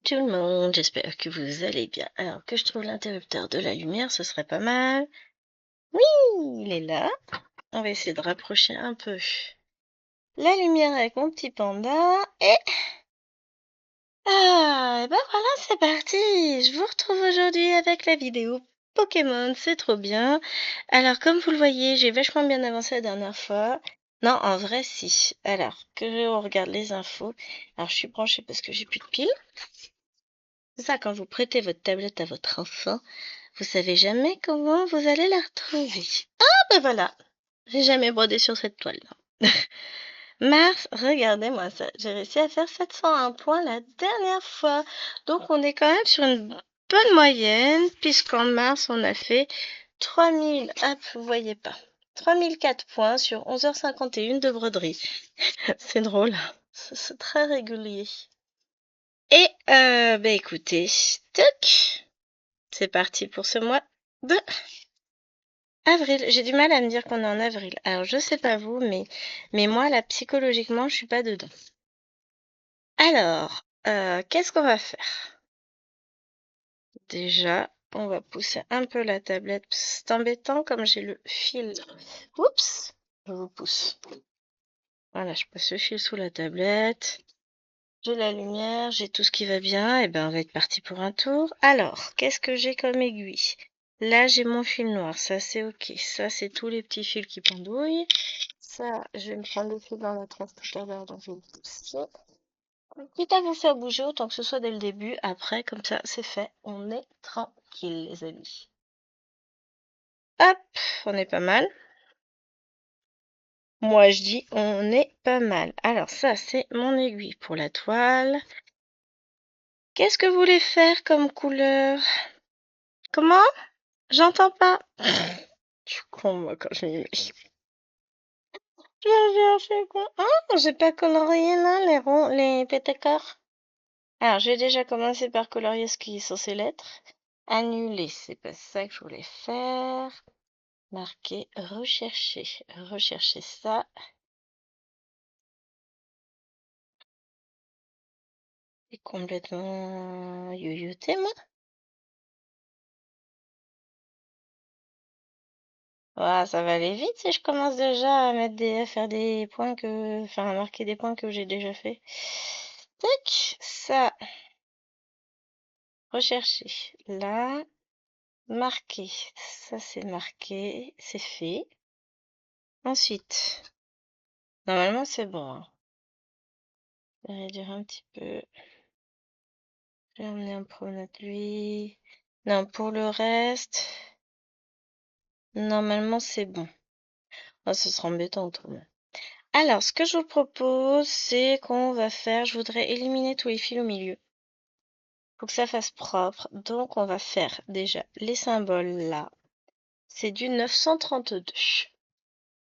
tout le monde, j'espère que vous allez bien. Alors que je trouve l'interrupteur de la lumière, ce serait pas mal. Oui, il est là. On va essayer de rapprocher un peu la lumière avec mon petit panda. Et ben voilà, c'est parti. Je vous retrouve aujourd'hui avec la vidéo Pokémon, c'est trop bien. Alors comme vous le voyez, j'ai vachement bien avancé la dernière fois. Non, en vrai, si. Alors que on regarde les infos. Alors je suis branchée parce que j'ai plus de piles. C'est ça, quand vous prêtez votre tablette à votre enfant, vous savez jamais comment vous allez la retrouver. Ah ben voilà, j'ai jamais brodé sur cette toile. Mars, regardez-moi ça. J'ai réussi à faire 701 points la dernière fois. Donc on est quand même sur une bonne moyenne, puisqu'en mars on a fait 3000, hop, vous voyez pas. 3004 points sur 11h51 de broderie. C'est drôle, c'est très régulier. Et écoutez, toc. C'est parti pour ce mois de avril. J'ai du mal à me dire qu'on est en avril. Alors, je sais pas vous, mais moi, là, psychologiquement, je suis pas dedans. Alors, qu'est-ce qu'on va faire? Déjà, on va pousser un peu la tablette. C'est embêtant comme j'ai le fil. Oups! Je vous pousse. Voilà, je passe le fil sous la tablette. J'ai la lumière, j'ai tout ce qui va bien. Et ben, on va être parti pour un tour. Alors, qu'est-ce que j'ai comme aiguille? Là, j'ai mon fil noir, ça c'est ok. Ça, c'est tous les petits fils qui pendouillent. Ça, je vais me prendre le fil dans la tranche tout à l'heure, donc je vais le pousser. Quitte à vous faire bouger, autant que ce soit dès le début. Après, comme ça, c'est fait. On est tranquille, les amis. Hop, on est pas mal. Moi, je dis on est pas mal. Alors ça, c'est mon aiguille pour la toile. Qu'est-ce que vous voulez faire comme couleur? Comment? J'entends pas. Je suis con, moi, quand je m'y mets. J'ai fait quoi? Ah, j'ai pas colorié là les ronds, les pétacores. Alors, j'ai déjà commencé par colorier ce qui est censé l'être. Annuler, c'est pas ça que je voulais faire. Marquer, rechercher. Rechercher ça. C'est complètement yoyoté, moi. Ah, ça va aller vite si je commence déjà à faire des points à marquer des points que j'ai déjà fait. Tac, ça. Rechercher. Là. Marquer. Ça, c'est marqué. C'est fait. Ensuite. Normalement, c'est bon, hein. Je vais réduire un petit peu. Je vais emmener en promenade lui. Non, pour le reste, normalement, c'est bon. Oh, ce sera embêtant autrement. Alors, ce que je vous propose, c'est qu'on va faire... Je voudrais éliminer tous les fils au milieu. Faut que ça fasse propre. Donc, on va faire déjà les symboles là. C'est du 932.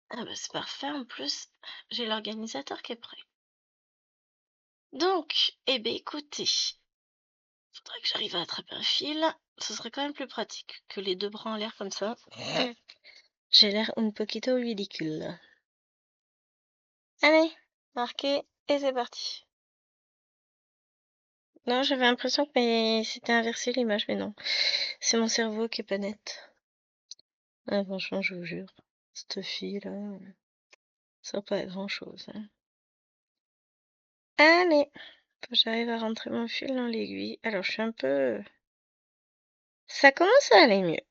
Ah bah, c'est parfait. En plus, j'ai l'organisateur qui est prêt. Donc, eh bien, écoutez, faudrait que j'arrive à attraper un fil. Ce serait quand même plus pratique que les deux bras en l'air comme ça. J'ai l'air un poquito ridicule. Allez, marqué, et c'est parti. Non, j'avais l'impression que c'était inversé l'image, mais non. C'est mon cerveau qui est pas net. Ah, franchement, je vous jure, cette fille-là, ça sert pas à grand-chose, hein. Allez, faut que j'arrive à rentrer mon fil dans l'aiguille. Alors, je suis un peu... Ça commence à aller mieux.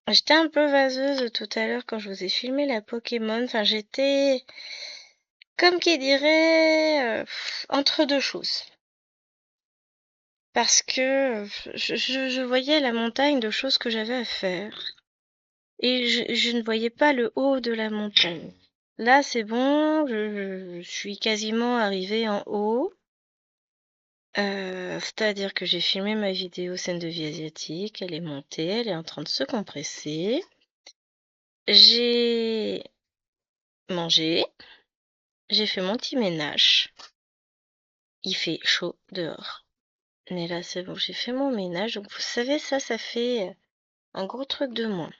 J'étais un peu vaseuse tout à l'heure quand je vous ai filmé la Pokémon. Enfin, j'étais, comme qui dirait, entre deux choses. Parce que je voyais la montagne de choses que j'avais à faire. Et je ne voyais pas le haut de la montagne. Là, c'est bon, je suis quasiment arrivée en haut. C'est-à-dire que j'ai filmé ma vidéo scène de vie asiatique. Elle est montée, elle est en train de se compresser. J'ai mangé. J'ai fait mon petit ménage. Il fait chaud dehors. Mais là, c'est bon, j'ai fait mon ménage. Donc, vous savez, ça fait un gros truc de moins.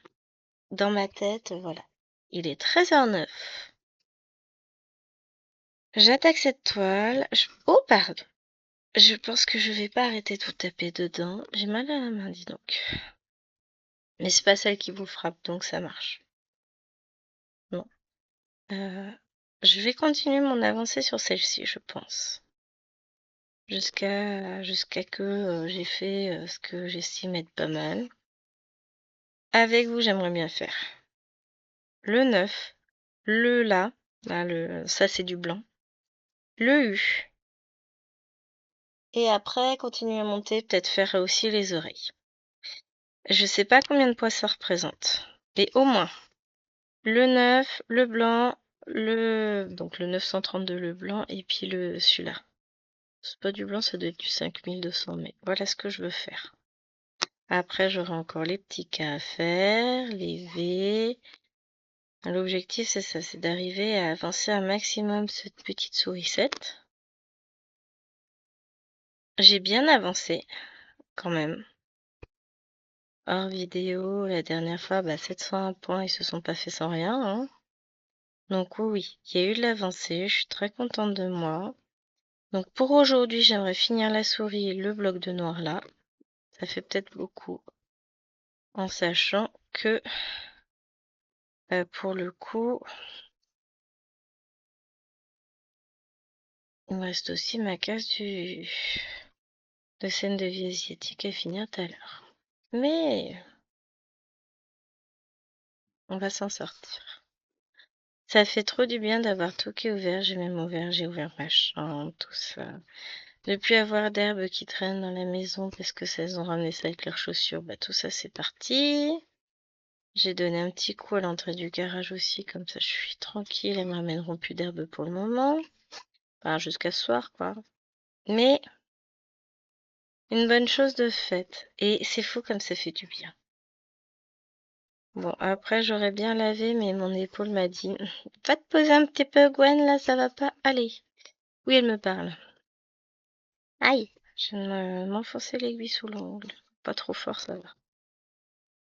Dans ma tête, voilà. Il est 13h09. J'attaque cette toile. Oh, pardon. Je pense que je vais pas arrêter de vous taper dedans. J'ai mal à la main, dis donc. Mais c'est pas celle qui vous frappe, donc ça marche. Non. Euh, je vais continuer mon avancée sur celle-ci, je pense. Jusqu'à que j'ai fait ce que j'estime être pas mal. Avec vous, j'aimerais bien faire le 9, le là ça c'est du blanc, le U. Et après, continuer à monter, peut-être faire aussi les oreilles. Je sais pas combien de poids ça représente. Mais au moins, le 9, le blanc, donc le 932, le blanc, et puis celui-là. C'est pas du blanc, ça doit être du 5200, mais voilà ce que je veux faire. Après, j'aurai encore les petits K à faire, les V. L'objectif, c'est ça, c'est d'arriver à avancer un maximum cette petite sourisette. J'ai bien avancé, quand même. Hors vidéo, la dernière fois, 701 points, ils se sont pas fait sans rien, hein. Donc oui, il y a eu de l'avancée, je suis très contente de moi. Donc pour aujourd'hui, j'aimerais finir la souris et le bloc de noir là. Ça fait peut-être beaucoup, en sachant que pour le coup, il me reste aussi ma case de scène de vie asiatique à finir tout à l'heure. Mais on va s'en sortir. Ça fait trop du bien d'avoir tout qui est ouvert. J'ai même ouvert, j'ai ouvert ma chambre, tout ça. Ne plus avoir d'herbes qui traînent dans la maison parce que ça, elles ont ramené ça avec leurs chaussures. Tout ça, c'est parti. J'ai donné un petit coup à l'entrée du garage aussi, comme ça je suis tranquille. Elles me ramèneront plus d'herbes pour le moment. Enfin, jusqu'à ce soir, quoi. Mais une bonne chose de faite. Et c'est fou comme ça fait du bien. Bon, après, j'aurais bien lavé, mais mon épaule m'a dit va te poser un petit peu, Gwen, là, ça va pas aller. Oui, elle me parle. Aïe, je viens de m'enfoncer l'aiguille sous l'ongle. Pas trop fort, ça va.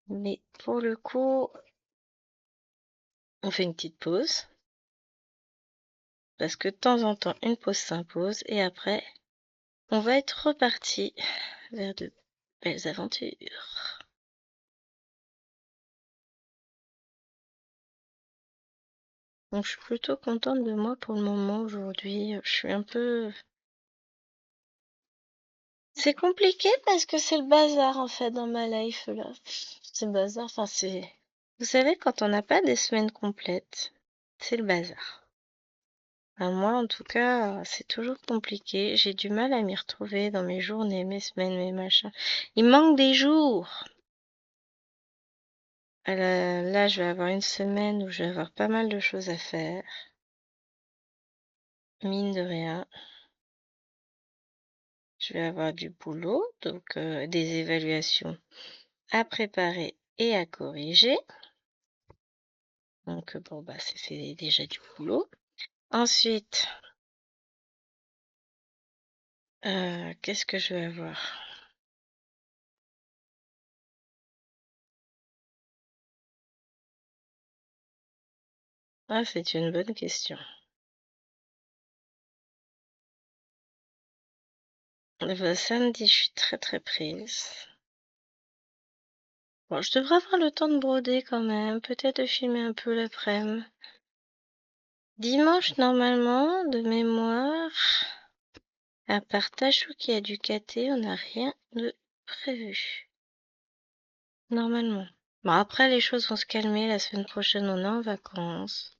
Mais pour le coup, on fait une petite pause. Parce que de temps en temps, une pause s'impose. Et après, on va être reparti vers de belles aventures. Donc, je suis plutôt contente de moi pour le moment aujourd'hui. Je suis un peu... C'est compliqué parce que c'est le bazar en fait dans ma life là. C'est le bazar, enfin c'est... Vous savez, quand on n'a pas des semaines complètes, c'est le bazar. Moi en tout cas, c'est toujours compliqué. J'ai du mal à m'y retrouver dans mes journées, mes semaines, mes machins. Il manque des jours. Là, je vais avoir une semaine où je vais avoir pas mal de choses à faire. Mine de rien. Je vais avoir du boulot, donc des évaluations à préparer et à corriger. Donc bon, c'est déjà du boulot. Ensuite, qu'est-ce que je vais avoir? Ah, c'est une bonne question. Samedi, je suis très très prise. Bon, je devrais avoir le temps de broder quand même, peut-être de filmer un peu l'après-midi. Dimanche, normalement, de mémoire, à part Tachou qui a du caté, on n'a rien de prévu. Normalement. Bon, après, les choses vont se calmer. La semaine prochaine, on est en vacances.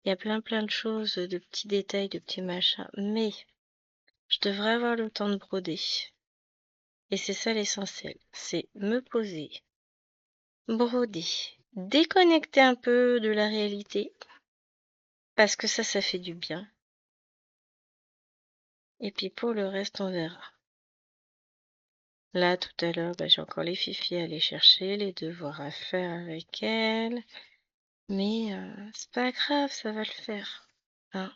Il y a plein de choses, de petits détails, de petits machins. Mais je devrais avoir le temps de broder. Et c'est ça l'essentiel. C'est me poser, broder, déconnecter un peu de la réalité. Parce que ça fait du bien. Et puis pour le reste, on verra. Là, tout à l'heure, j'ai encore les fifis à aller chercher, les devoirs à faire avec elles. Mais c'est pas grave, ça va le faire. Hein,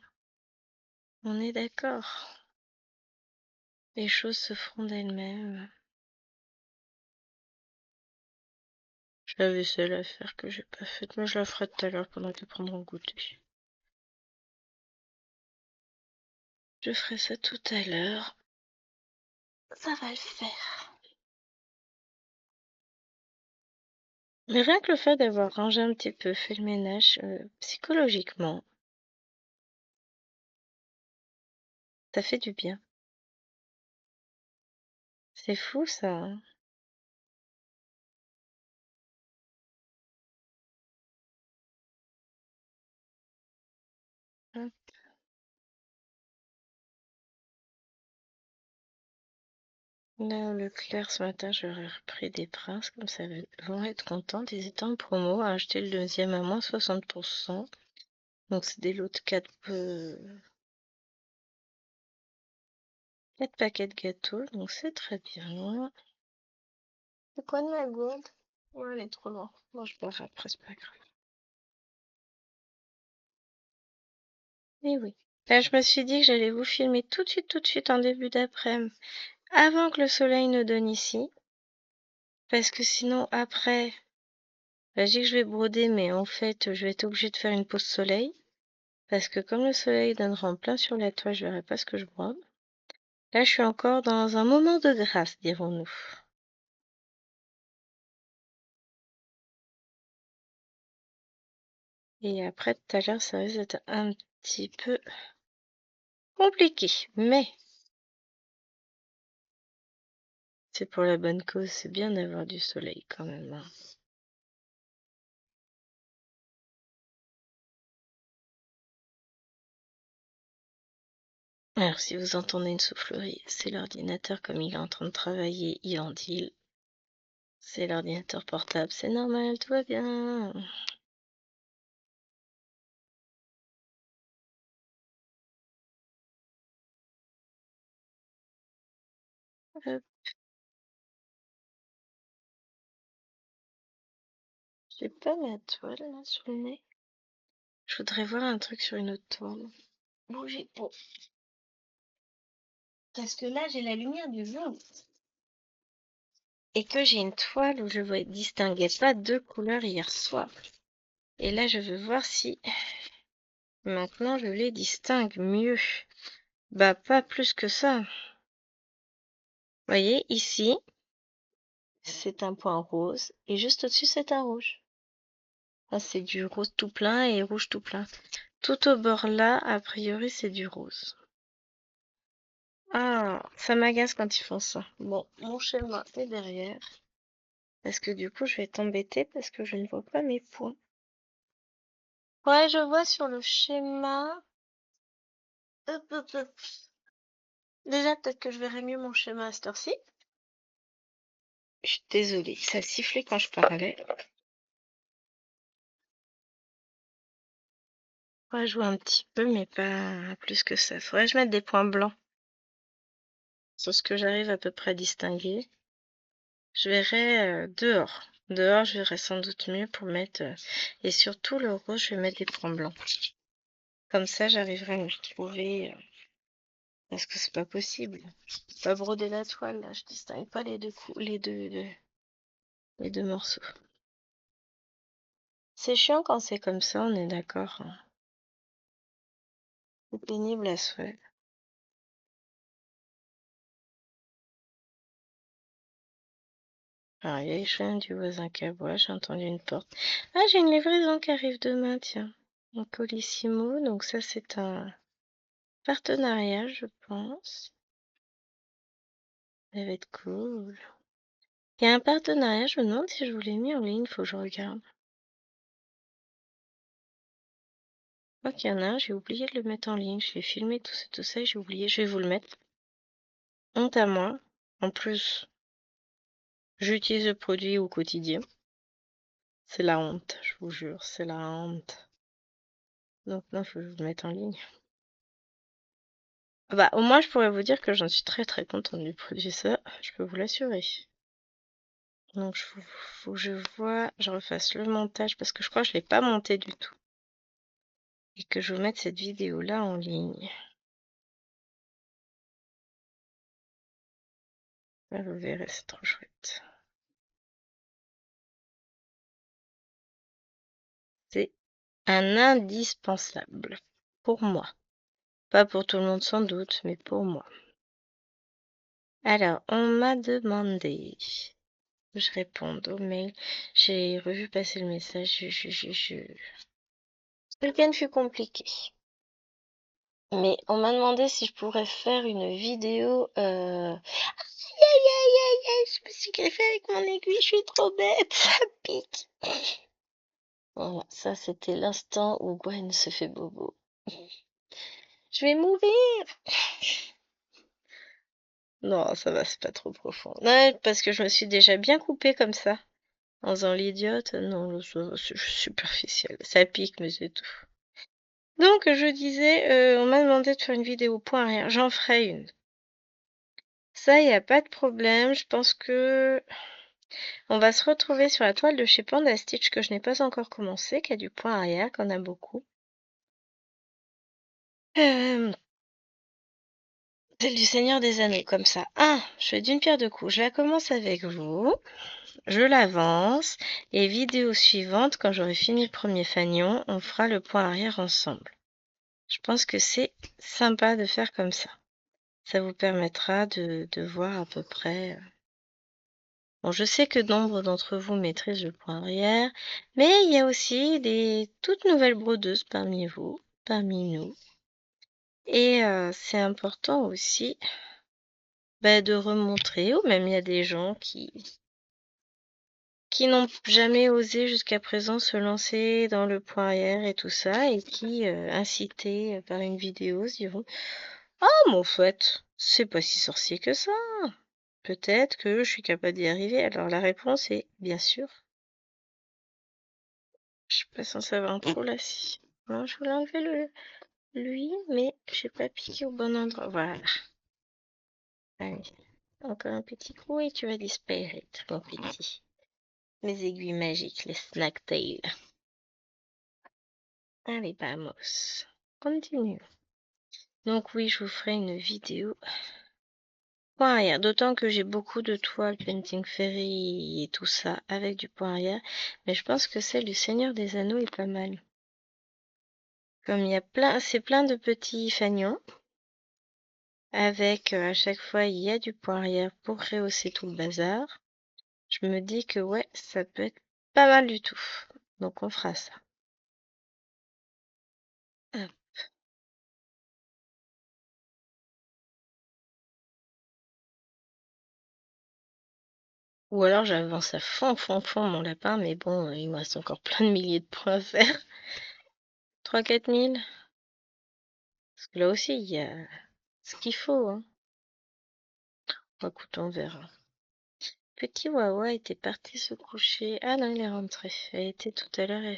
on est d'accord. Les choses se feront d'elles-mêmes. J'ai la vaisselle à faire que j'ai pas faite, mais je la ferai tout à l'heure pendant qu'elles prendront goûter. Je ferai ça tout à l'heure. Ça va le faire. Mais rien que le fait d'avoir rangé un petit peu, fait le ménage, psychologiquement, ça fait du bien. C'est fou ça, hein. Hop. Là, au Leclerc, ce matin, j'aurais repris des princes, comme ça, ils vont être contents. Ils étaient en promo, à acheter le deuxième à moins 60%. Donc, c'est des lots de 4 paquets de gâteaux, donc c'est très bien. C'est quoi de ma gourde? Oh, elle est trop loin. Bon, je boirai après, c'est pas grave. Et oui. Là, je me suis dit que j'allais vous filmer tout de suite en début d'après-midi, avant que le soleil ne donne ici. Parce que sinon, après, bah, je dis que je vais broder, mais en fait, je vais être obligée de faire une pause soleil. Parce que comme le soleil donnera en plein sur la toile, je verrai pas ce que je brode. Là, je suis encore dans un moment de grâce, dirons-nous. Et après, tout à l'heure, ça risque d'être un petit peu compliqué. Mais c'est pour la bonne cause, c'est bien d'avoir du soleil quand même, hein. Alors, si vous entendez une soufflerie, c'est l'ordinateur comme il est en train de travailler, il en deal. C'est l'ordinateur portable, c'est normal, tout va bien. Hop, j'ai pas ma toile là sous le nez. Je voudrais voir un truc sur une autre toile. Bougez pas. Parce que là, j'ai la lumière du jour. Et que j'ai une toile où je ne distinguais pas deux couleurs hier soir. Et là, je veux voir si maintenant je les distingue mieux. Bah, pas plus que ça. Vous voyez, ici, c'est un point rose. Et juste au-dessus, c'est un rouge. Ah, c'est du rose tout plein et rouge tout plein. Tout au bord là, a priori, c'est du rose. Ah, ça m'agace quand ils font ça. Bon, mon schéma est derrière. Parce que du coup, je vais être embêtée parce que je ne vois pas mes points. Ouais, je vois sur le schéma. Hop, hop, hop. Déjà, peut-être que je verrai mieux mon schéma à cette heure-ci. Je suis désolée, ça sifflait quand je parlais. Ouais, je vois un petit peu, mais pas plus que ça. Faudrait que je mette des points blancs sur ce que j'arrive à peu près à distinguer. Je verrai dehors. Dehors, je verrai sans doute mieux pour mettre... et surtout, le rose, je vais mettre des points blancs. Comme ça, j'arriverai à me retrouver... parce que c'est pas possible. Je peux pas broder la toile, là. Je distingue pas les les deux morceaux. C'est chiant quand c'est comme ça, on est d'accord, hein. C'est pénible à souhait. Alors, il y a les chiens du voisin qui aboie, j'ai entendu une porte. Ah, j'ai une livraison qui arrive demain, tiens. En Colissimo, donc ça c'est un partenariat, je pense. Ça va être cool. Il y a un partenariat, je me demande si je vous l'ai mis en ligne, faut que je regarde. Je crois qu'il y en a un, j'ai oublié de le mettre en ligne. Je l'ai filmé tout ça, et j'ai oublié. Je vais vous le mettre. Honte à moi. En plus, j'utilise le produit au quotidien. C'est la honte, je vous jure, c'est la honte. Donc non, faut que je vous le mette en ligne. Bah, au moins, je pourrais vous dire que j'en suis très contente du produit, ça, je peux vous l'assurer. Donc, faut que je vois, je refasse le montage parce que je crois que je l'ai pas monté du tout. Et que je vous mette cette vidéo-là en ligne. Là, vous verrez, c'est trop chouette. C'est un indispensable. Pour moi. Pas pour tout le monde sans doute, mais pour moi. Alors, on m'a demandé que je réponde au mail. J'ai revu passer le message. Le week-end fut compliqué. Mais on m'a demandé si je pourrais faire une vidéo. Aïe, aïe, aïe, aïe, aïe, je me suis greffée avec mon aiguille, je suis trop bête, ça pique. Voilà, ça c'était l'instant où Gwen se fait bobo. Je vais mourir. Non, ça va, c'est pas trop profond. Non, parce que je me suis déjà bien coupée comme ça. En faisant l'idiote, non, c'est superficiel. Ça pique, mais c'est tout. Donc, je disais, on m'a demandé de faire une vidéo point arrière. J'en ferai une. Ça, y a pas de problème. Je pense que on va se retrouver sur la toile de chez Panda Stitch que je n'ai pas encore commencé, qui a du point arrière, qu'on a beaucoup. Celle du Seigneur des Anneaux, comme ça. Je fais d'une pierre deux coups. Je la commence avec vous. Je l'avance. Et vidéo suivante, quand j'aurai fini le premier fanion, on fera le point arrière ensemble. Je pense que c'est sympa de faire comme ça. Ça vous permettra de voir à peu près. Bon, je sais que nombre d'entre vous maîtrisent le point arrière, mais il y a aussi des toutes nouvelles brodeuses parmi vous, parmi nous. Et c'est important aussi de remontrer, ou même il y a des gens qui n'ont jamais osé jusqu'à présent se lancer dans le point arrière et tout ça, et qui, incités par une vidéo, se diront «Ah, mais en fait, c'est pas si sorcier que ça. Peut-être que je suis capable d'y arriver». Alors la réponse est bien sûr. Je suis pas censée avoir un trou là, si. Non, je voulais enlever lui, mais j'ai pas piqué au bon endroit. Voilà. Allez. Encore un petit coup et tu vas disparaître, mon petit. Les aiguilles magiques, les snack tails. Allez, vamos. Continue. Donc oui, je vous ferai une vidéo. Point arrière. D'autant que j'ai beaucoup de toiles Painting Fairy et tout ça avec du point arrière. Mais je pense que celle du Seigneur des Anneaux est pas mal. Comme il y a plein, c'est plein de petits fanions. Avec à chaque fois il y a du point arrière pour rehausser tout le bazar. Je me dis que ouais, ça peut être pas mal du tout. Donc on fera ça. Hop. Ou alors j'avance à fond, fond, fond mon lapin, mais bon, il me reste encore plein de milliers de points à faire. 3-4 000. Parce que là aussi, il y a ce qu'il faut, hein. Écoute, on verra. Petit Wawa était parti se coucher. Ah non, il est rentré. Elle était tout à l'heure.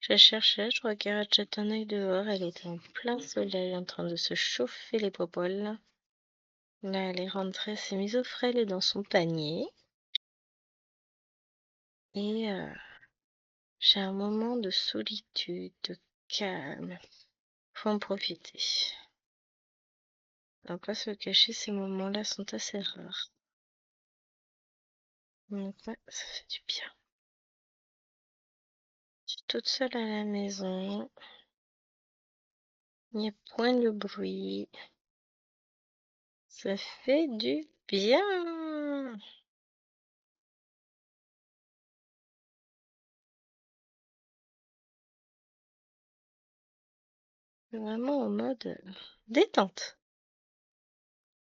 Je la cherchais, je regarde, jette un œil dehors. Elle était en plein soleil en train de se chauffer les popoles. Là, elle est rentrée, elle s'est mise au frais, elle est dans son panier. Et j'ai un moment de solitude, de calme. Faut en profiter. On va pas se le cacher, ces moments-là sont assez rares. Donc ouais, ça fait du bien. Je suis toute seule à la maison. Il n'y a point de bruit. Ça fait du bien. Vraiment en mode détente.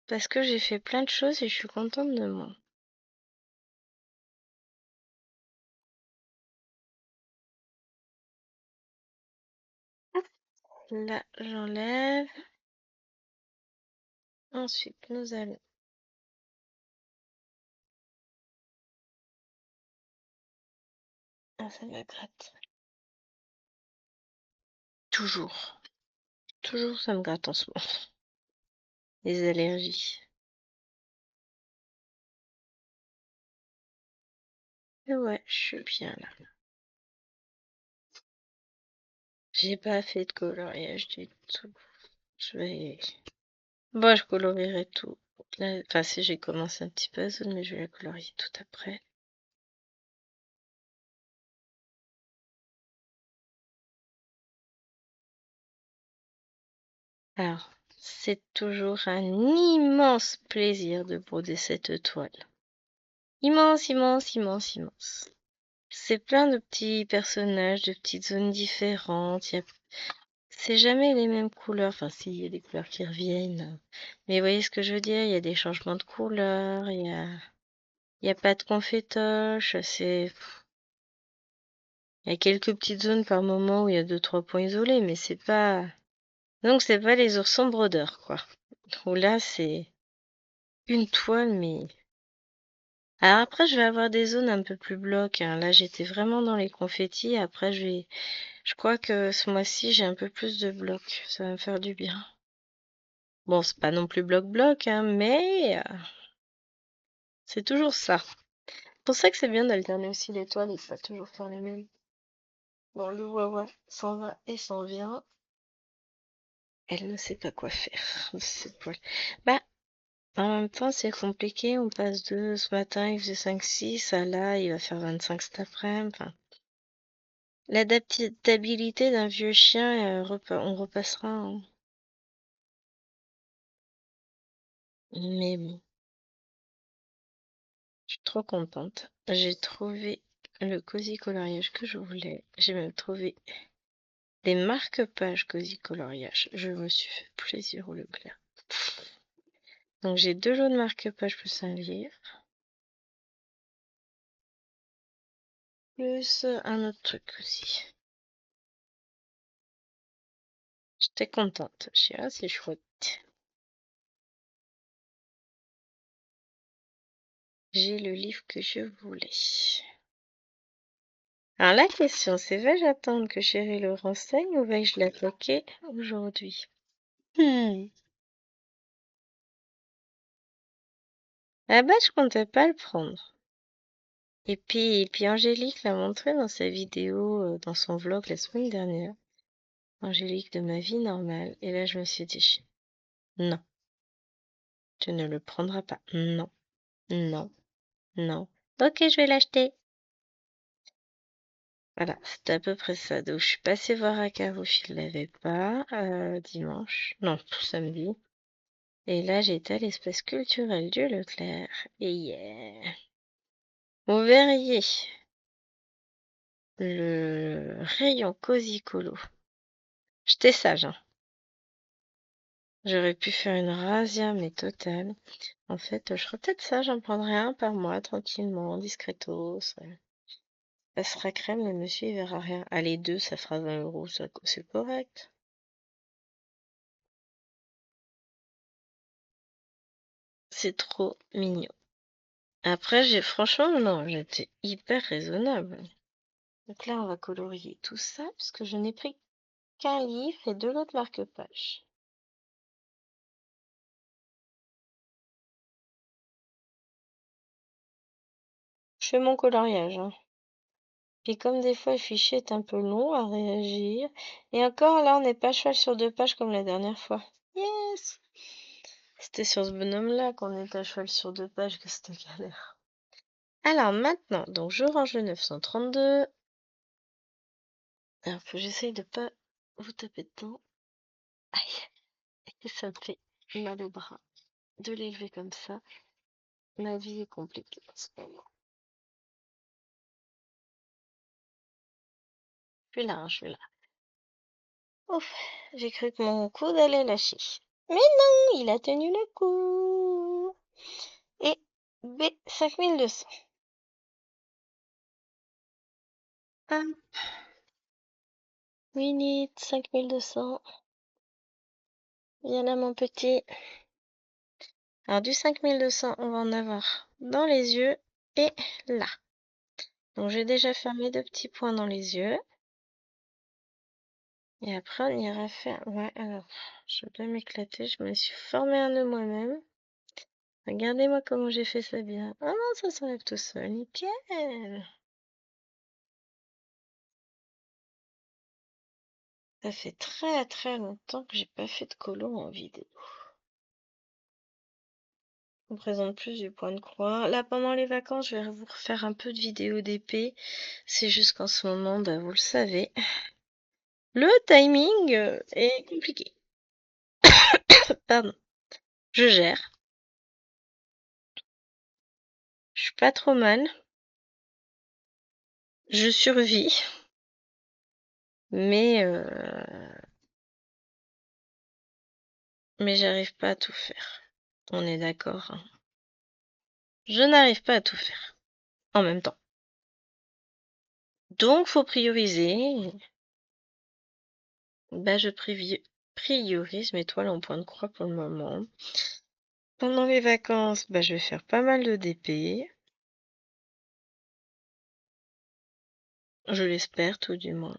Parce que j'ai fait plein de choses et je suis contente de moi. Là, j'enlève. Ensuite, nous allons. Ah, ça me gratte. Toujours. Toujours, ça me gratte en ce moment. Les allergies. Et ouais, je suis bien là. J'ai pas fait de coloriage du tout. Je vais. Bon, je colorierai tout. Là, enfin, si j'ai commencé un petit peu à zone, mais je vais la colorier tout après. Alors, C'est toujours un immense plaisir de broder cette toile. Immense, immense, immense, immense. C'est plein de petits personnages, de petites zones différentes. C'est jamais les mêmes couleurs. Enfin, si, il y a des couleurs qui reviennent. Mais vous voyez ce que je veux dire? Il y a des changements de couleurs. Il y a pas de confétoche. Il y a quelques petites zones par moment où il y a 2-3 points isolés, mais c'est pas. Donc, c'est pas les oursons brodeurs, quoi. Où là, c'est une toile, mais. Alors après, je vais avoir des zones un peu plus blocs, hein. Là, j'étais vraiment dans les confettis. Après, je crois que ce mois-ci, j'ai un peu plus de blocs. Ça va me faire du bien. Bon, c'est pas non plus bloc-bloc, hein, mais c'est toujours ça. C'est pour ça que c'est bien d'alterner aussi les toiles et de pas toujours faire les mêmes. Bon, le Wawa s'en va et s'en vient. Elle ne sait pas quoi faire de cette poêle. Bah, en même temps, c'est compliqué. On passe de ce matin, il faisait 5-6, à là, il va faire 25 cet après-midi. Enfin, l'adaptabilité d'un vieux chien, on repassera, hein. Mais bon, je suis trop contente. J'ai trouvé le cosy coloriage que je voulais. J'ai même trouvé des marque-pages cosy coloriage. Je me suis fait plaisir au Leclerc. Donc j'ai 2 lots de marque-pages plus un livre. Plus un autre truc aussi. J'étais contente. Je suis c'est chouette. J'ai le livre que je voulais. Alors la question c'est, vais-je attendre que Chéri le renseigne ou vais-je l'attaquer aujourd'hui? À la base, je comptais pas le prendre. Et puis Angélique l'a montré dans sa vidéo, dans son vlog la semaine dernière. Angélique de ma vie normale. Et là, je me suis dit, non, tu ne le prendras pas. Non, non, non. Ok, je vais l'acheter. Voilà, c'était à peu près ça. Donc, je suis passée voir à Caro, il l'avait pas, dimanche. Non, samedi. Et là, j'étais à l'espace culturel du Leclerc. Et yeah. Vous verriez le rayon cosy colo. J'étais sage, hein. J'aurais pu faire une razzia, mais totale. En fait, je serais peut-être sage, j'en prendrais un par mois, tranquillement, discretos. Ça sera crème, le monsieur, il verra rien. Allez, 2, ça fera 20 euros, c'est correct. C'est trop mignon. Après, franchement, non, j'étais hyper raisonnable. Donc là, on va colorier tout ça, puisque je n'ai pris qu'un livre et 2 autres marque-pages. Je fais mon coloriage, hein. Puis comme des fois le fichier est un peu long à réagir. Et encore là, on n'est pas cheval sur 2 pages comme la dernière fois. Yes! C'était sur ce bonhomme-là qu'on était à cheval sur 2 pages que c'était galère. Alors maintenant, donc je range le 932. Alors faut que j'essaye de pas vous taper dedans. Aïe, et ça me fait mal au bras de l'élever comme ça. Ma vie est compliquée en ce moment. Je suis là. Ouf, j'ai cru que mon coude allait lâcher. Mais non, il a tenu le coup. Et B 5200. Hop, Winnie 5200. Viens là mon petit. Alors du 5200, on va en avoir dans les yeux et là. Donc j'ai déjà fait mes 2 petits points dans les yeux. Et après on ira faire... Ouais, alors, je dois m'éclater. Je me suis formé un nœud moi-même. Regardez-moi comment j'ai fait ça bien. Oh non, ça s'enlève tout seul. Nickel. Ça fait très très longtemps que j'ai pas fait de colo en vidéo. On présente plus du point de croix. Là, pendant les vacances, je vais vous refaire un peu de vidéos d'épée. C'est juste qu'en ce moment, bah, vous le savez, le timing est compliqué. pardon. Je gère. Je suis pas trop mal. Je survis. Mais j'arrive pas à tout faire. On est d'accord, hein. Je n'arrive pas à tout faire en même temps. Donc, faut prioriser. Bah, je priorise mes toiles en point de croix pour le moment. Pendant les vacances, bah, je vais faire pas mal de DP. Je l'espère, tout du moins.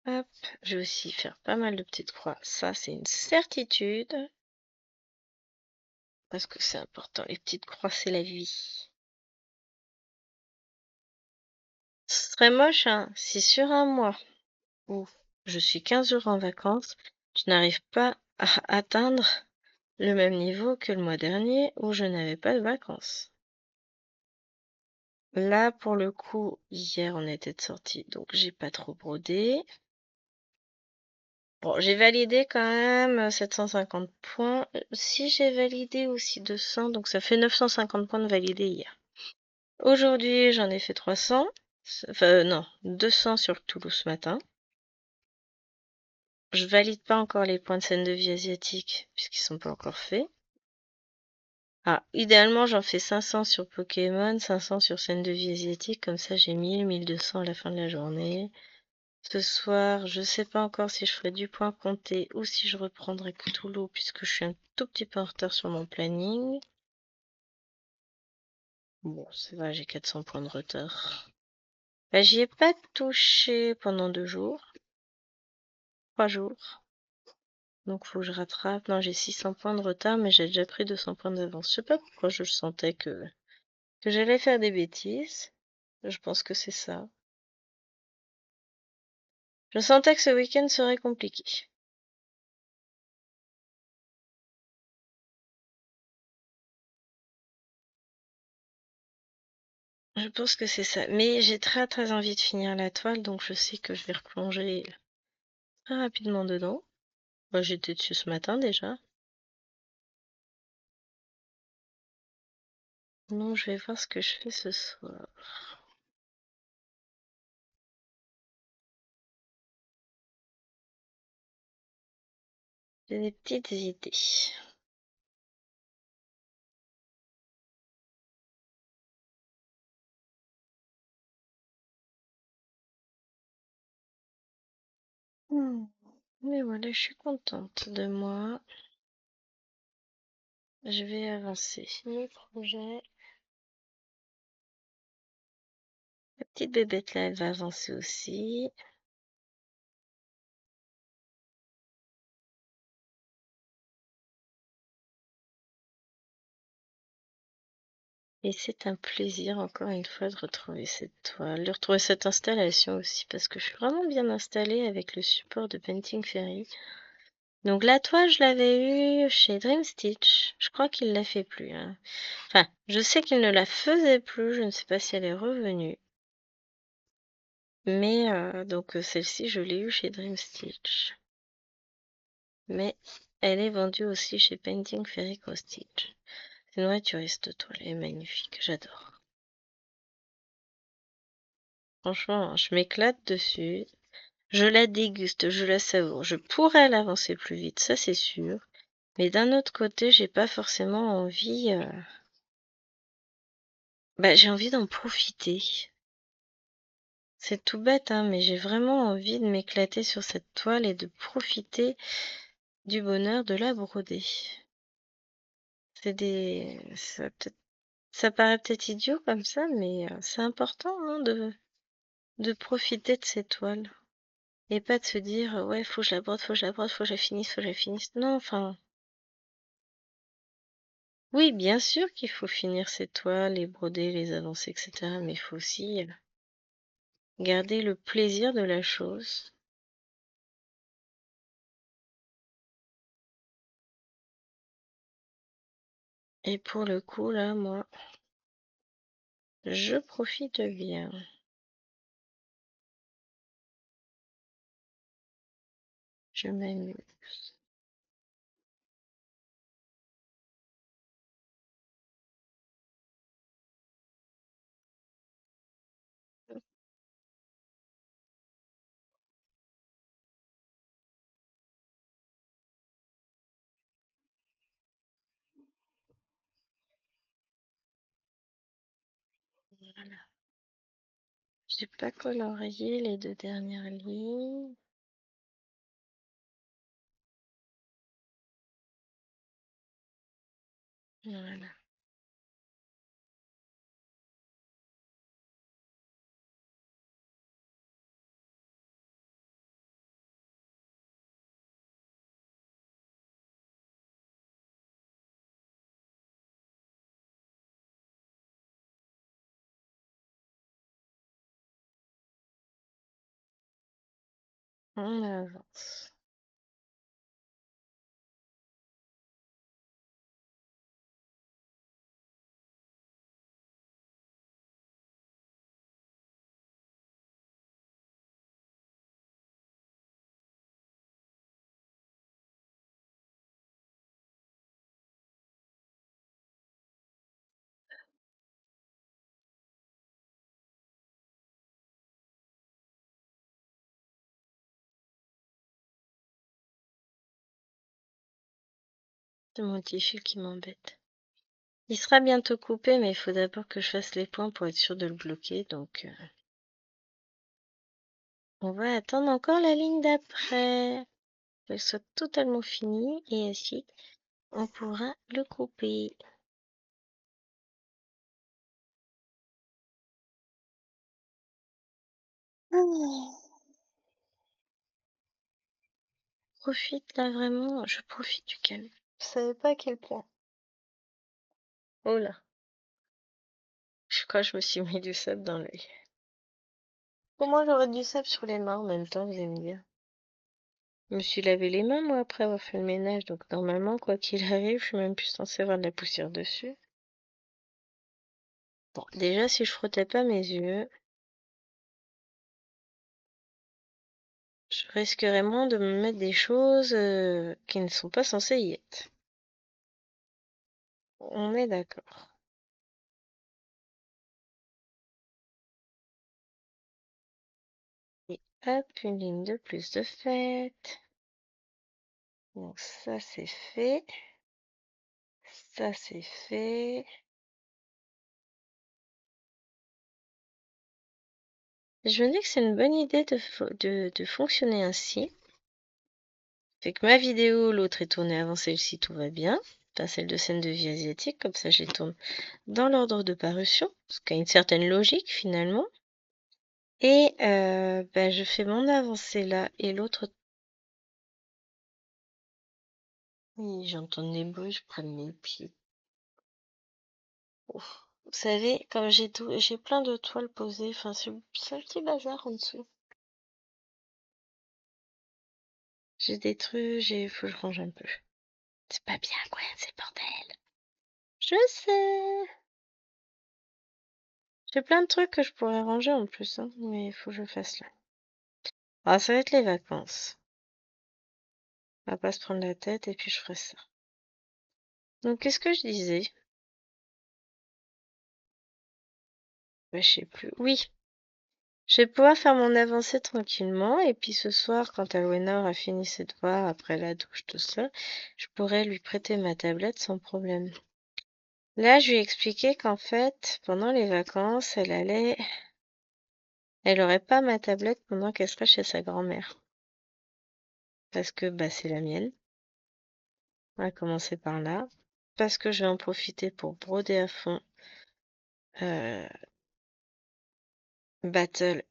Hop, je vais aussi faire pas mal de petites croix. Ça, c'est une certitude. Parce que c'est important. Les petites croix, c'est la vie. Ce serait moche, hein, si sur un mois où je suis 15 jours en vacances, je n'arrive pas à atteindre le même niveau que le mois dernier où je n'avais pas de vacances. Là, pour le coup, hier, on était de sortie, donc j'ai pas trop brodé. Bon, j'ai validé quand même 750 points. Si j'ai validé aussi 200, donc ça fait 950 points de validé hier. Aujourd'hui, j'en ai fait 300. Enfin, non, 200 sur Toulouse ce matin. Je valide pas encore les points de scène de vie asiatique, puisqu'ils sont pas encore faits. Ah, idéalement, j'en fais 500 sur Pokémon, 500 sur scène de vie asiatique, comme ça j'ai 1200 à la fin de la journée. Ce soir, je sais pas encore si je ferai du point compté ou si je reprendrai Cthulhu, puisque je suis un tout petit peu en retard sur mon planning. Bon, c'est vrai, j'ai 400 points de retard. Bah, j'y ai pas touché pendant 2 jours. 3 jours. Donc faut que je rattrape. Non, j'ai 600 points de retard, mais j'ai déjà pris 200 points d'avance. Je sais pas pourquoi je sentais que j'allais faire des bêtises. Je pense que c'est ça. Je sentais que ce week-end serait compliqué. Je pense que c'est ça. Mais j'ai très très envie de finir la toile, donc je sais que je vais replonger très rapidement dedans. Moi, j'étais dessus ce matin déjà. Donc je vais voir ce que je fais ce soir. J'ai des petites idées. Mais voilà, je suis contente de moi. Je vais avancer mes projets. La petite bébête là, elle va avancer aussi. Et c'est un plaisir, encore une fois, de retrouver cette toile, de retrouver cette installation aussi, parce que je suis vraiment bien installée avec le support de Painting Fairy. Donc la toile, je l'avais eue chez Dream Stitch. Je crois qu'il la fait plus, hein. Enfin, je sais qu'il ne la faisait plus, je ne sais pas si elle est revenue. Mais donc celle-ci, je l'ai eue chez Dream Stitch. Mais elle est vendue aussi chez Painting Fairy Cross Stitch. C'est une vraie touriste de toile, elle est magnifique, j'adore. Franchement, je m'éclate dessus. Je la déguste, je la savoure. Je pourrais l'avancer plus vite, ça c'est sûr. Mais d'un autre côté, j'ai pas forcément envie. Bah, j'ai envie d'en profiter. C'est tout bête, hein, mais j'ai vraiment envie de m'éclater sur cette toile et de profiter du bonheur de la broder. C'est des. Ça paraît peut-être idiot comme ça, mais c'est important, hein, de profiter de ces toiles. Et pas de se dire, ouais, faut que je la brode, faut que je la brode, faut que je la finisse, faut que je la finisse. Non, enfin. Oui, bien sûr qu'il faut finir ces toiles, les broder, les avancer, etc. Mais il faut aussi garder le plaisir de la chose. Et pour le coup, là, moi, je profite bien. Je m'amuse. Voilà. J'ai pas colorié les 2 dernières lignes. Voilà. On avance. C'est mon petit fil qui m'embête. Il sera bientôt coupé, mais il faut d'abord que je fasse les points pour être sûr de le bloquer. Donc, on va attendre encore la ligne d'après. Qu'elle soit totalement finie et ainsi, on pourra le couper. Oh, profite là vraiment, je profite du calme. Vous savez pas à quel point. Oh là, je crois que je me suis mis du sable dans l'œil. Comment j'aurais du sable sur les mains en même temps, vous allez me dire. Je me suis lavé les mains, moi, après avoir fait le ménage, donc normalement, quoi qu'il arrive, je suis même plus censée avoir de la poussière dessus. Bon, déjà, si je frottais pas mes yeux, je risquerais moins de me mettre des choses qui ne sont pas censées y être. On est d'accord. Et hop, une ligne de plus de faite. Donc ça, c'est fait. Ça, c'est fait. Je me dis que c'est une bonne idée de fonctionner ainsi. Fait que ma vidéo, l'autre est tournée avant celle-ci, tout va bien. Enfin, celle de scène de vie asiatique, comme ça je les tourne dans l'ordre de parution, ce qui a une certaine logique finalement. Et bah, je fais mon avancée là et l'autre. Oui, j'entends des bruits, je prends mes pieds. Ouf. Vous savez, comme j'ai plein de toiles posées, enfin c'est un petit bazar en dessous. J'ai des trucs, faut que je range un peu. C'est pas bien quoi, c'est le bordel. Je sais. J'ai plein de trucs que je pourrais ranger en plus, hein, mais il faut que je fasse là. Ah, ça va être les vacances. On va pas se prendre la tête et puis je ferai ça. Donc, qu'est-ce que je disais? Bah, je sais plus. Oui, je vais pouvoir faire mon avancée tranquillement et puis ce soir, quand Alwena aura fini ses devoirs après la douche, tout ça, je pourrai lui prêter ma tablette sans problème. Là, je lui ai expliqué qu'en fait, pendant les vacances, elle aurait pas ma tablette pendant qu'elle serait chez sa grand-mère. Parce que, bah, c'est la mienne. On va commencer par là. Parce que je vais en profiter pour broder à fond euh, Battle.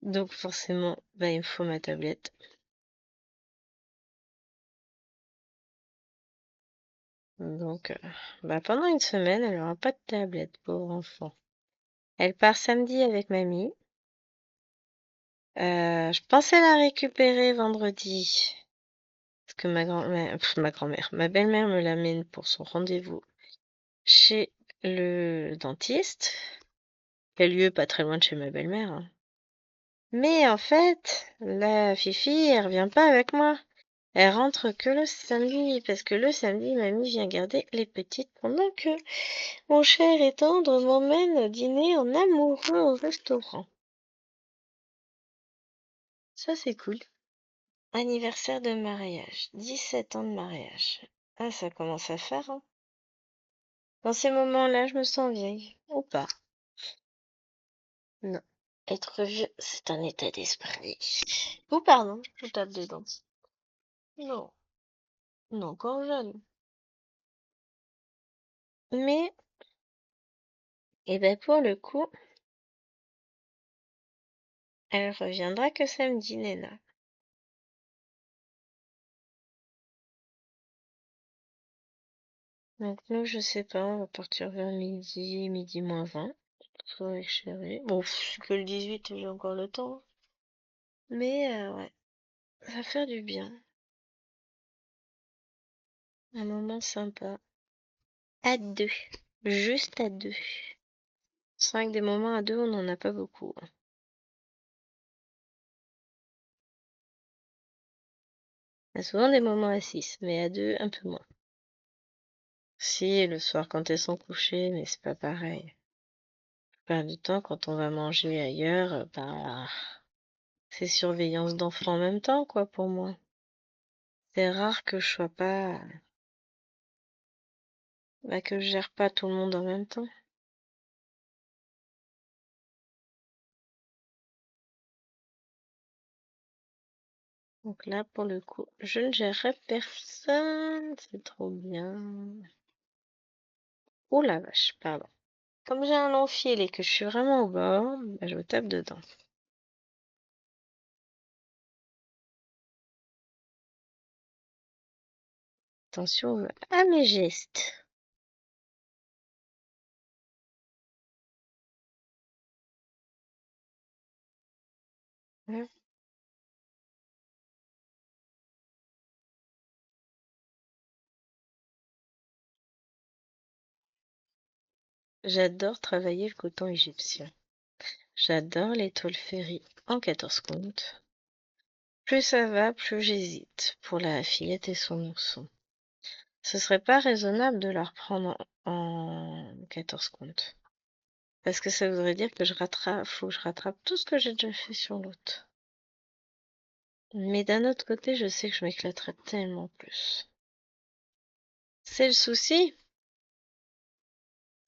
Donc forcément, bah, il me faut ma tablette. Donc bah, pendant une semaine, elle aura pas de tablette, pauvre enfant. Elle part samedi avec mamie. Je pensais la récupérer vendredi. Parce que ma grand-mère, ma belle-mère me l'amène pour son rendez-vous chez le dentiste. Qui a lieu pas très loin de chez ma belle-mère, hein. Mais en fait, la Fifi, elle revient pas avec moi. Elle rentre que le samedi, parce que le samedi, mamie vient garder les petites pendant que mon cher et tendre m'emmène dîner en amoureux au restaurant. Ça, c'est cool. Anniversaire de mariage. 17 ans de mariage. Ah, ça commence à faire, hein. Dans ces moments-là, je me sens vieille. Ou pas. Non. Être vieux, c'est un état d'esprit. Ou pardon, je tape dedans. Non. Non, encore jeune. Mais, eh ben, pour le coup, elle reviendra que samedi, Nena. Donc nous, je sais pas, on va partir vers midi, midi moins 20. Avec chérie. Bon, c'est que le 18, j'ai encore le temps. Mais ouais, ça va faire du bien. Un moment sympa. À deux. Juste à deux. C'est vrai que des moments à deux, on n'en a pas beaucoup. On a souvent des moments à six, mais à deux, un peu moins. Si, le soir quand elles sont couchées, mais c'est pas pareil. La plupart du temps, quand on va manger ailleurs, bah, c'est surveillance d'enfants en même temps, quoi, pour moi. C'est rare que je sois pas, bah, que je gère pas tout le monde en même temps. Donc là, pour le coup, je ne gérerai personne. C'est trop bien. Oh la vache, pardon. Comme j'ai un long fil et que je suis vraiment au bord, bah, je me tape dedans. Attention à mes gestes. Hein. J'adore travailler le coton égyptien. J'adore les toiles ferry en 14 comptes. Plus ça va, plus j'hésite pour la fillette et son ourson. Ce serait pas raisonnable de la reprendre en 14 comptes. Parce que ça voudrait dire que faut que je rattrape tout ce que j'ai déjà fait sur l'autre. Mais d'un autre côté, je sais que je m'éclaterais tellement plus. C'est le souci,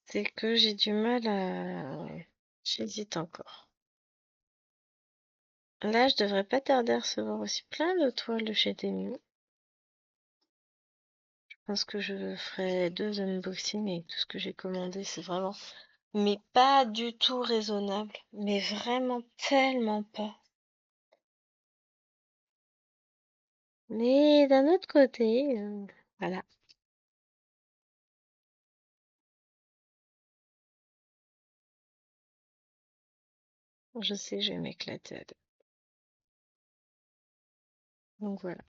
c'est que j'ai du mal à... ouais, j'hésite encore. Là, je devrais pas tarder à recevoir aussi plein de toiles de chez Temu. Je pense que je ferai 2 unboxings avec tout ce que j'ai commandé. C'est vraiment... Mais pas du tout raisonnable. Mais vraiment tellement pas. Mais d'un autre côté, voilà. Je sais que je vais m'éclater à deux. Donc voilà.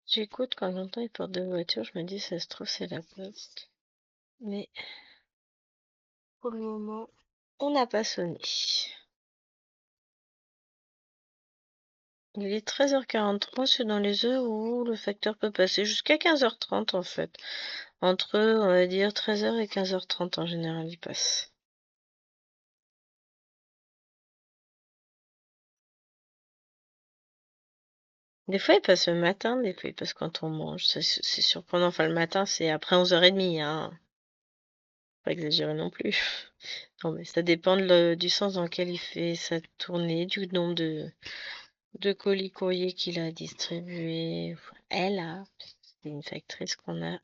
J'écoute quand j'entends les portes de voiture, je me dis ça se trouve c'est la poste. Mais pour le moment, on n'a pas sonné. Il est 13h43, c'est dans les heures où le facteur peut passer jusqu'à 15h30 en fait. Entre, on va dire, 13h et 15h30 en général, il passe. Des fois, il passe le matin, des fois, il passe quand on mange. C'est surprenant. Enfin, le matin, c'est après 11h30, hein. Pas exagérer non plus. Non, mais ça dépend du sens dans lequel il fait sa tournée, du nombre de colis courriers qu'il a distribués. Elle a. C'est une factrice qu'on a,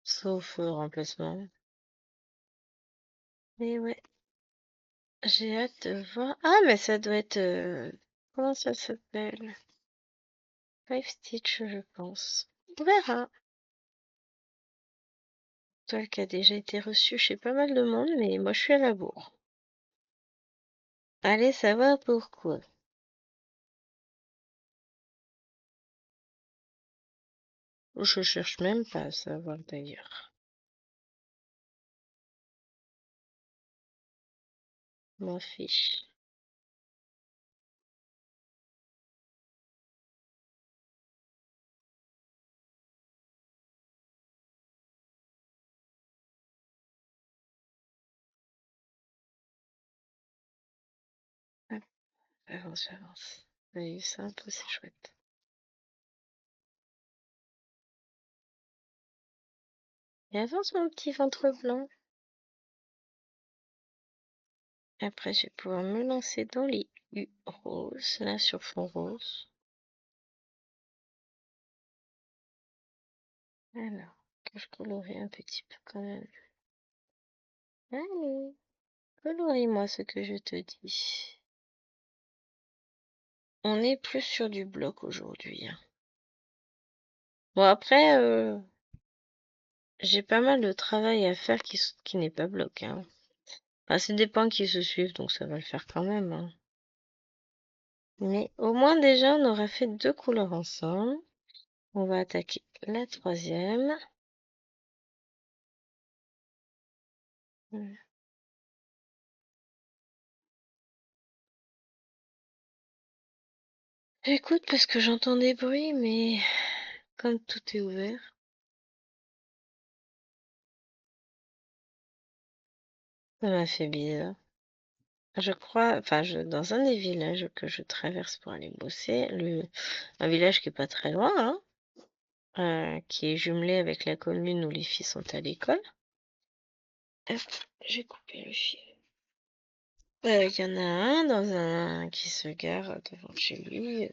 sauf remplacement. Mais ouais, j'ai hâte de voir. Ah, mais ça doit être. Comment ça s'appelle? Five Stitch, je pense. On verra. Toi qui a déjà été reçu chez pas mal de monde, mais moi je suis à la bourre. Allez savoir pourquoi. Je cherche même pas à savoir d'ailleurs. M'en fiche. Hop, avance, avance. Vous avez vu ça un peu, c'est chouette. Et avance mon petit ventre blanc. Après, je vais pouvoir me lancer dans les U roses, là sur fond rose. Alors, que je colorie un petit peu quand même. Allez, colorie-moi ce que je te dis. On est plus sur du bloc aujourd'hui, hein. Bon, après, j'ai pas mal de travail à faire qui n'est pas bloc, hein. Enfin, c'est des pans qui se suivent, donc ça va le faire quand même, hein. Mais au moins déjà, on aura fait 2 couleurs ensemble. On va attaquer la troisième. Voilà. J'écoute parce que j'entends des bruits, mais comme tout est ouvert, ça m'a fait bizarre. Je crois, enfin, dans un des villages que je traverse pour aller bosser, un village qui est pas très loin, hein, qui est jumelé avec la commune où les filles sont à l'école. Hop, j'ai coupé le fil. Il y en a un qui se gare devant chez lui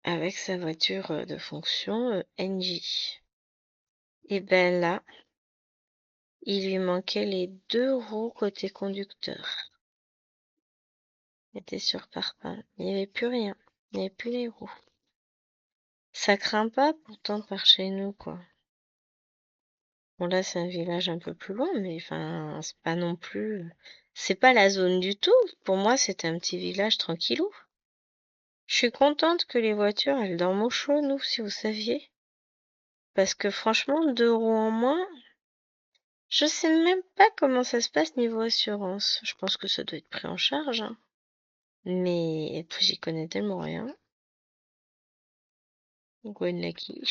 avec sa voiture de fonction NJ. Et ben là, il lui manquait les 2 roues côté conducteur. Il était sur parpaing. Il n'y avait plus rien. Il n'y avait plus les roues. Ça craint pas pourtant par chez nous, quoi. Bon là, c'est un village un peu plus loin, mais enfin, c'est pas non plus. C'est pas la zone du tout. Pour moi, c'était un petit village tranquillou. Je suis contente que les voitures, elles dorment au chaud, nous, si vous saviez. Parce que franchement, 2 roues en moins, je sais même pas comment ça se passe niveau assurance. Je pense que ça doit être pris en charge, hein. Mais puis j'y connais tellement rien. Gwen Lucky.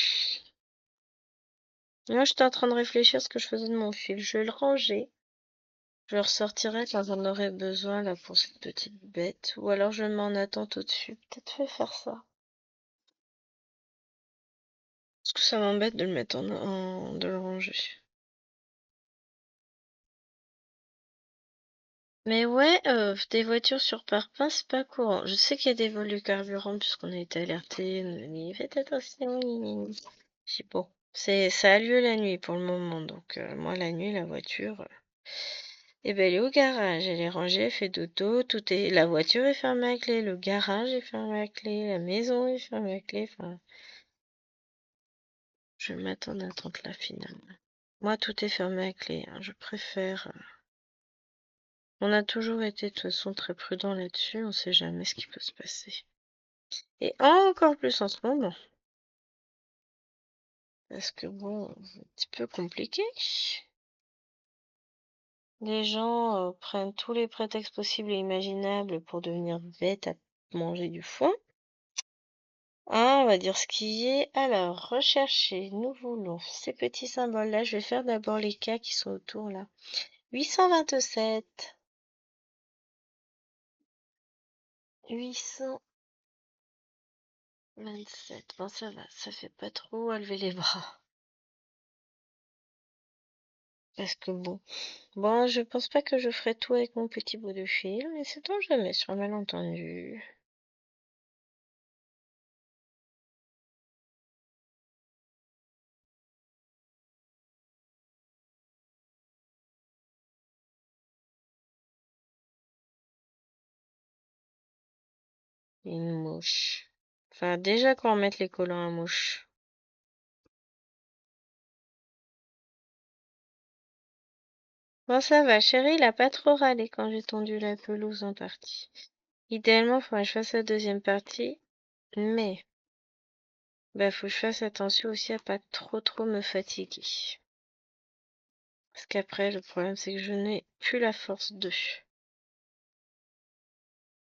Moi, j'étais en train de réfléchir à ce que je faisais de mon fil. Je vais le ranger. Je le ressortirai quand j'en aurai besoin là pour cette petite bête. Ou alors je le mets en attente au-dessus. Peut-être je vais faire ça. Parce que ça m'embête de le mettre de le ranger. Mais ouais, des voitures sur parpaing, c'est pas courant. Je sais qu'il y a des vols de carburant puisqu'on a été alertés. On a dit faites attention. J'ai bon. Ça a lieu la nuit pour le moment. Donc moi la nuit, la voiture. Eh ben, elle est au garage, elle est rangée, elle fait dodo, la voiture est fermée à clé, le garage est fermé à clé, la maison est fermée à clé, enfin, je vais m'attendre à tente là finalement. Moi, tout est fermé à clé, hein, je préfère. On a toujours été de toute façon très prudent là-dessus, on sait jamais ce qui peut se passer. Et encore plus en ce moment, parce que bon, c'est un petit peu compliqué. Les gens prennent tous les prétextes possibles et imaginables pour devenir bêtes à manger du foin. Ah, on va dire ce qui est. Alors, rechercher, nous voulons ces petits symboles-là. Je vais faire d'abord les cas qui sont autour là. 827. 827. Bon, ça va, ça fait pas trop à lever les bras. Parce que bon, je pense pas que je ferai tout avec mon petit bout de fil, mais c'est on jamais sur un malentendu. Une mouche. Enfin, déjà qu'on remette les collants à mouche. Bon, ça va, chérie, il a pas trop râlé quand j'ai tendu la pelouse en partie. Idéalement, il faudrait que je fasse la deuxième partie, mais bah faut que je fasse attention aussi à pas trop me fatiguer. Parce qu'après, le problème c'est que je n'ai plus la force de.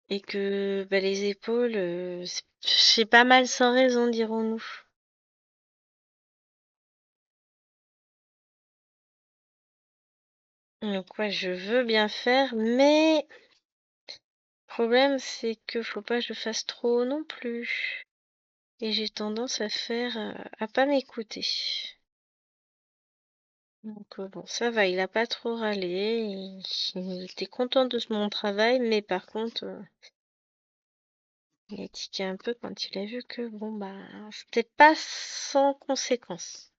Et que bah, les épaules, c'est pas mal sans raison, dirons-nous. Donc ouais, je veux bien faire, mais le problème c'est que faut pas que je fasse trop non plus. Et j'ai tendance à faire, à pas m'écouter. Donc bon, ça va, il a pas trop râlé, il était content de mon travail, mais par contre, il a tiqué un peu quand il a vu que bon bah c'était pas sans conséquence.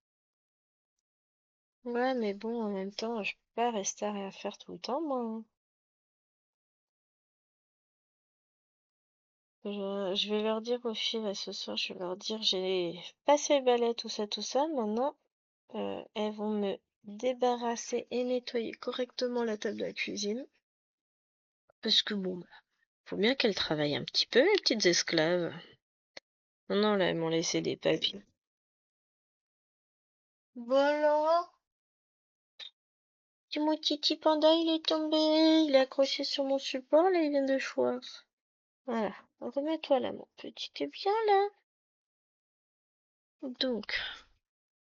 Ouais, mais bon, en même temps, je peux pas rester à rien faire tout le temps, moi, hein. Je vais leur dire aux filles, là, ce soir, je vais leur dire, j'ai passé le balai, tout ça. Maintenant, elles vont me débarrasser et nettoyer correctement la table de la cuisine. Parce que bon, bah, faut bien qu'elles travaillent un petit peu, les petites esclaves. Non, non, là, elles m'ont laissé des papiers. Bon alors, mon Titi Panda, il est tombé. Il est accroché sur mon support, là, il vient de choir. Voilà. Remets-toi là, mon petit. T'es bien là? Donc,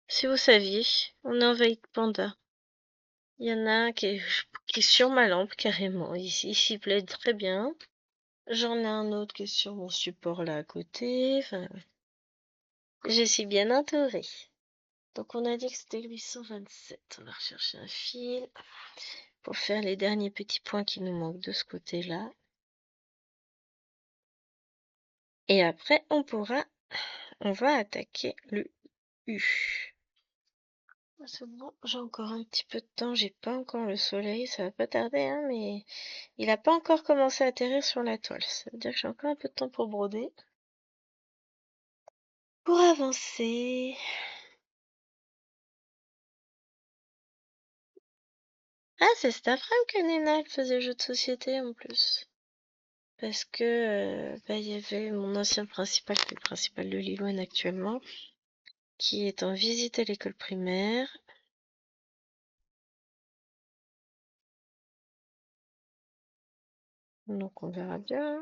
si vous saviez, on est envahi de pandas. Il y en a un qui est sur ma lampe, carrément. Il s'y plaît très bien. J'en ai un autre qui est sur mon support là à côté. Enfin, je suis bien entourée. Donc, on a dit que c'était 827. On va rechercher un fil pour faire les derniers petits points qui nous manquent de ce côté-là. Et après, on va attaquer le U. C'est bon, j'ai encore un petit peu de temps, j'ai pas encore le soleil, ça va pas tarder, hein, mais il a pas encore commencé à atterrir sur la toile. Ça veut dire que j'ai encore un peu de temps pour broder. Pour avancer. Ah, c'est cet après-midi que Nena elle faisait jeu de société en plus. Parce que bah, il y avait mon ancien principal, qui est le principal de Lilouane actuellement, qui est en visite à l'école primaire. Donc on verra bien.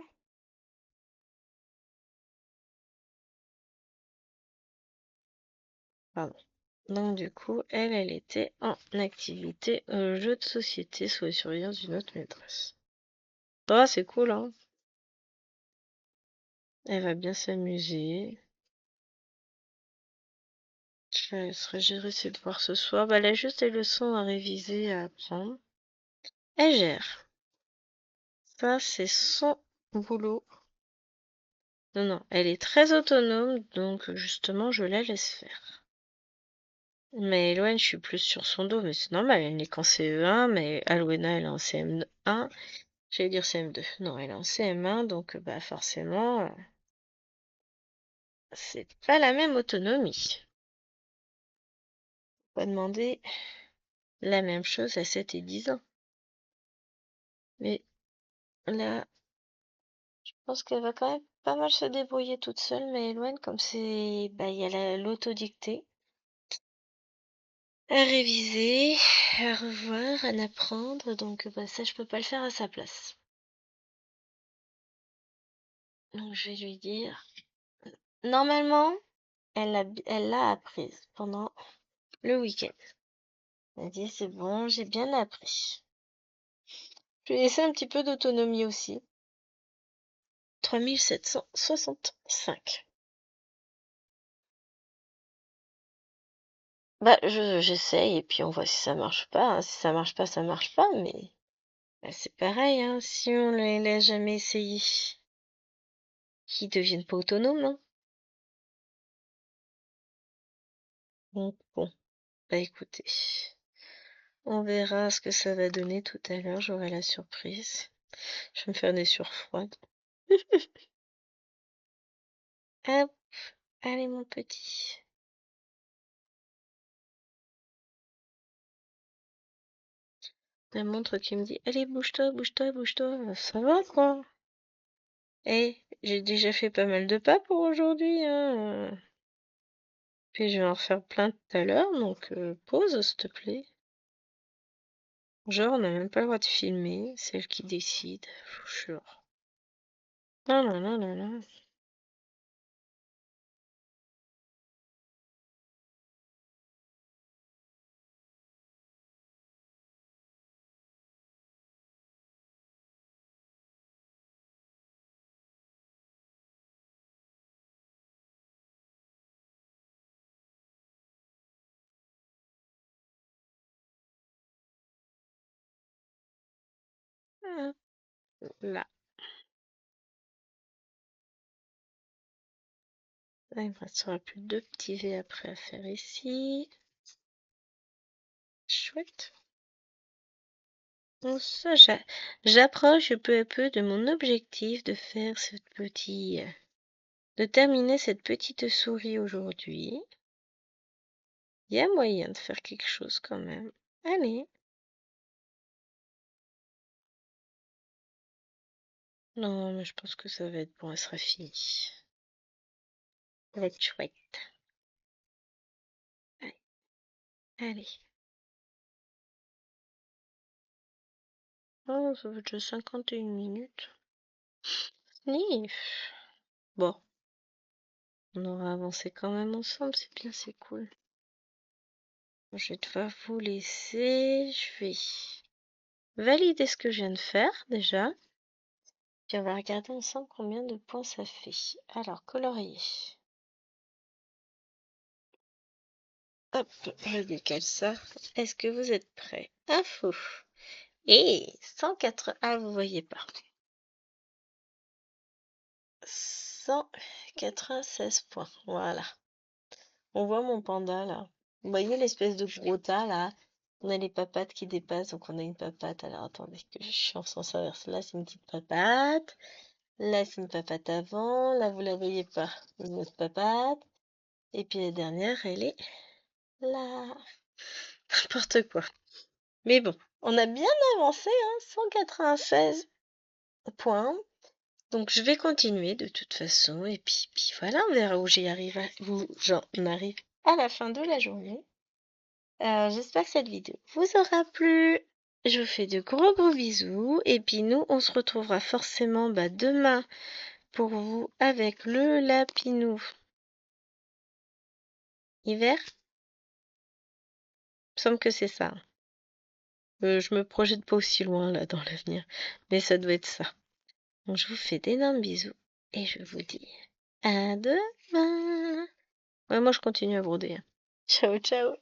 Pardon. Donc du coup, elle était en activité jeu de société sous la surveillance d'une autre maîtresse. Oh, c'est cool, hein. Elle va bien s'amuser. Je laisserai gérer ses devoirs ce soir. Bah, elle a juste des leçons à réviser, à apprendre. Elle gère. Ça, c'est son boulot. Non, non, elle est très autonome, donc justement, je la laisse faire. Mais Eloane, je suis plus sur son dos, mais c'est normal, elle n'est qu'en CE1, mais Alwena, elle est en CM1. J'allais dire CM2. Non, elle est en CM1, donc bah forcément, c'est pas la même autonomie. On va demander la même chose à 7 et 10 ans. Mais là, je pense qu'elle va quand même pas mal se débrouiller toute seule, mais Eloane, comme c'est, bah, il y a l'autodictée à réviser, à revoir, à apprendre, donc bah ça, je peux pas le faire à sa place. Donc je vais lui dire, normalement, elle l'a apprise pendant le week-end. Elle dit, c'est bon, j'ai bien appris. Je vais laisser un petit peu d'autonomie aussi. 3765. Bah, j'essaye et puis on voit si ça marche pas, hein. Si ça marche pas, ça marche pas, mais bah, c'est pareil, hein. Si on les laisse jamais essayer, ils deviennent pas autonomes, hein. Donc bon, bah écoutez, on verra ce que ça va donner tout à l'heure, j'aurai la surprise. Je vais me faire des surfroides. Hop, allez mon petit. La montre qui me dit, allez bouge-toi, bouge-toi, bouge-toi. Ça va quoi? Eh, j'ai déjà fait pas mal de pas pour aujourd'hui, hein. Puis je vais en faire plein tout à l'heure, donc pause s'il te plaît. Genre, on n'a même pas le droit de filmer, c'est elle qui décide, je vous jure. Non, non, non, non, non. Ah, là. Là, il me restera plus que 2 petits V après à faire ici. Chouette. Bon, ça, j'approche peu à peu de mon objectif de faire de terminer cette petite souris aujourd'hui. Il y a moyen de faire quelque chose quand même. Allez. Non, mais je pense que ça va être bon, elle sera finie. Ça va être chouette. Allez. Allez. Oh, ça fait déjà 51 minutes. Sniff. Bon, on aura avancé quand même ensemble, c'est bien, c'est cool. Je vais devoir vous laisser. Je vais valider ce que je viens de faire déjà. Puis on va regarder ensemble combien de points ça fait. Alors, colorier. Hop, je décale ça. Est-ce que vous êtes prêts? Info. Et 104. Ah, vous voyez pas. 196 points. Voilà. On voit mon panda là. Vous voyez l'espèce de gros tas là? On a les papates qui dépassent, donc on a une papate. Alors attendez que je suis en sens inverse. Là, c'est une petite papate. Là, c'est une papate avant. Là, vous la voyez pas. Une autre papate. Et puis la dernière, elle est là. N'importe quoi. Mais bon, on a bien avancé, hein, 196 points. Donc je vais continuer de toute façon. Et puis voilà, on verra où où j'en arrive à la fin de la journée. J'espère que cette vidéo vous aura plu. Je vous fais de gros bisous. Et puis nous, on se retrouvera forcément demain pour vous avec le lapinou. Hiver? Il me semble que c'est ça. Je me projette pas aussi loin là dans l'avenir. Mais ça doit être ça. Donc je vous fais d'énormes bisous. Et je vous dis à demain. Ouais, moi je continue à broder, hein. Ciao, ciao.